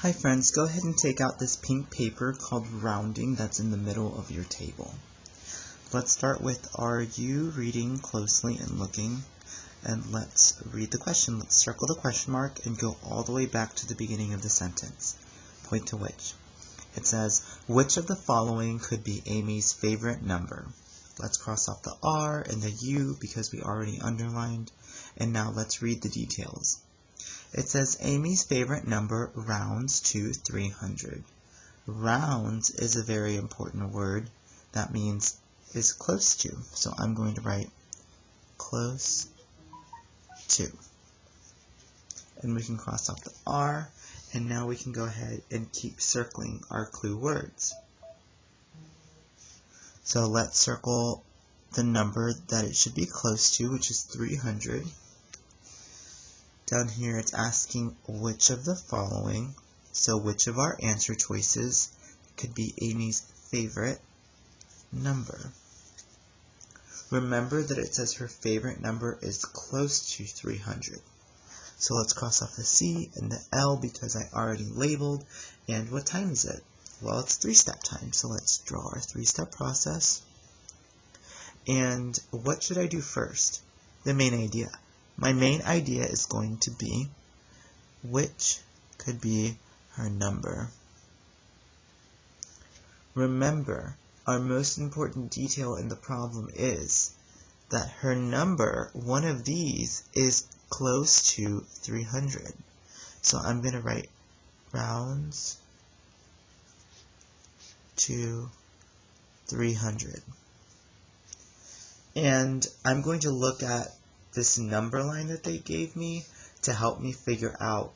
Hi friends, go ahead and take out this pink paper called rounding that's in the middle of your table. Let's start with, are you reading closely and looking? And let's read the question. Let's circle the question mark and go all the way back to the beginning of the sentence. Point to which. It says, which of the following could be Amy's favorite number? Let's cross off the R and the U because we already underlined. And now let's read the details. It says Amy's favorite number rounds to 300. Rounds is a very important word. That means is close to. So I'm going to write close to. And we can cross off the R. And now we can go ahead and keep circling our clue words. So let's circle the number that it should be close to, which is 300. Down here it's asking which of the following, so which of our answer choices could be Amy's favorite number. Remember that it says her favorite number is close to 300. So let's cross off the C and the L because I already labeled. And what time is it? Well, it's three-step time, so let's draw our three-step process. And what should I do first? The main idea. My main idea is going to be which could be her number. Remember, our most important detail in the problem is that her number, one of these, is close to 300. So I'm going to write rounds to 300. And I'm going to look at this number line that they gave me to help me figure out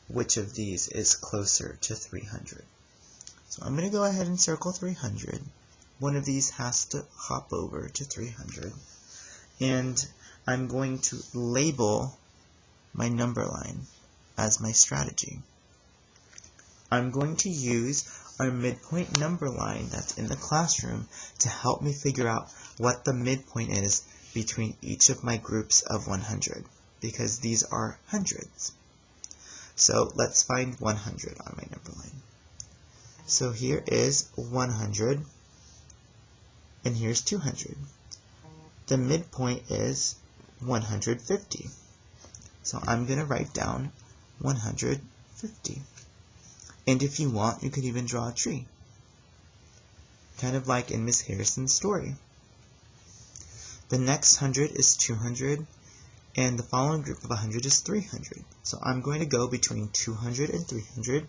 which of these is closer to 300. So I'm going to go ahead and circle 300. One of these has to hop over to 300. And I'm going to label my number line as my strategy. I'm going to use our midpoint number line that's in the classroom to help me figure out what the midpoint is between each of my groups of 100, because these are hundreds. So let's find 100 on my number line. So here is 100, and here's 200. The midpoint is 150. So I'm going to write down 150. And if you want, you could even draw a tree, kind of like in Miss Harrison's story. The next 100 is 200, and the following group of 100 is 300. So I'm going to go between 200 and 300,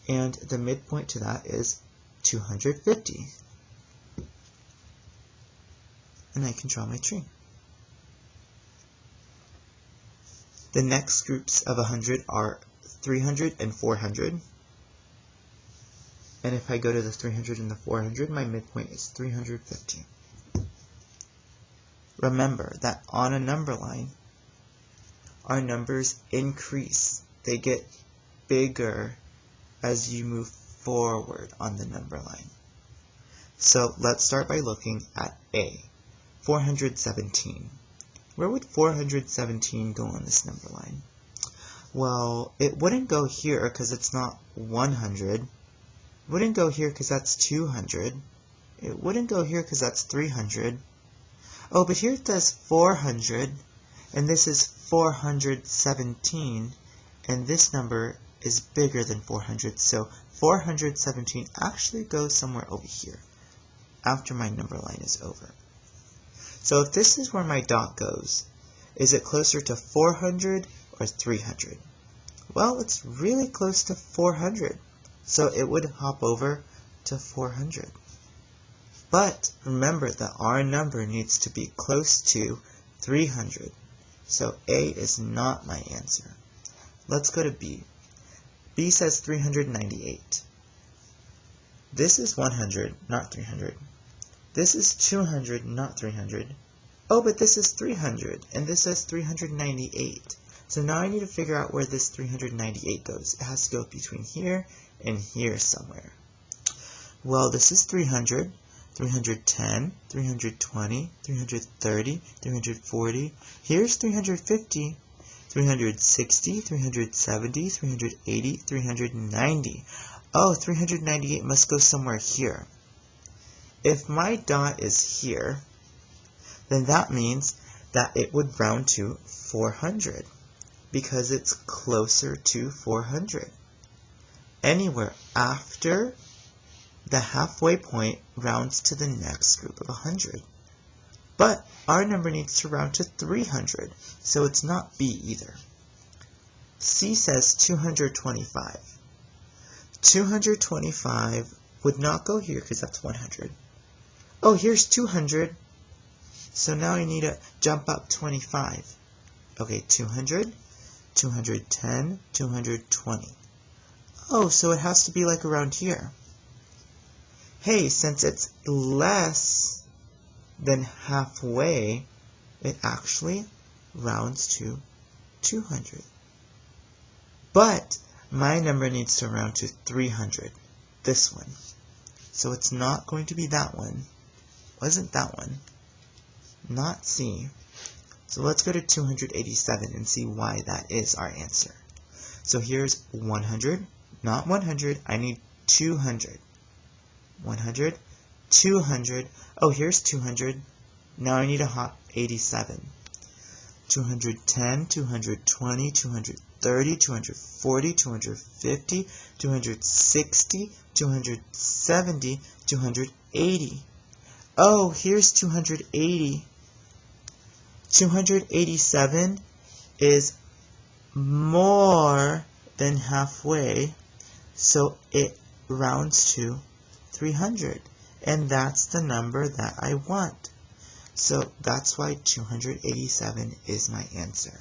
and the midpoint to that is 250. And I can draw my tree. The next groups of 100 are 300 and 400. And if I go to the 300 and the 400, my midpoint is 350. Remember that on a number line, our numbers increase. They get bigger as you move forward on the number line. So let's start by looking at A, 417. Where would 417 go on this number line? Well, it wouldn't go here because it's not 100. It wouldn't go here because that's 200. It wouldn't go here because that's 300. Oh, but here it says 400, and this is 417, and this number is bigger than 400, so 417 actually goes somewhere over here, after my number line is over. So if this is where my dot goes, is it closer to 400 or 300? Well, it's really close to 400, so it would hop over to 400. But remember that our number needs to be close to 300. So A is not my answer. Let's go to B. B says 398. This is 100, not 300. This is 200, not 300. Oh, but this is 300, and this says 398. So now I need to figure out where this 398 goes. It has to go between here and here somewhere. Well, this is 300. 310, 320, 330, 340. Here's 350. 360, 370, 380, 390. Oh, 398 must go somewhere here. If my dot is here, then that means that it would round to 400 because it's closer to 400. Anywhere after the halfway point rounds to the next group of 100. But our number needs to round to 300, so it's not B either. C says 225. 225 would not go here because that's 100. Oh, here's 200. So now I need to jump up 25. Okay, 200, 210, 220. Oh, so it has to be like around here. Hey, since it's less than halfway, it actually rounds to 200. But my number needs to round to 300, this one. So it's not going to be that one. Wasn't that one. Not C. So let's go to 287 and see why that is our answer. So here's 100, not 100, I need 200. 100, 200, oh here's 200, now I need a hot 87. 210, 220, 230, 240, 250, 260, 270, 280. Oh, here's 280. 287 is more than halfway, so it rounds to 300. And that's the number that I want. So that's why 287 is my answer.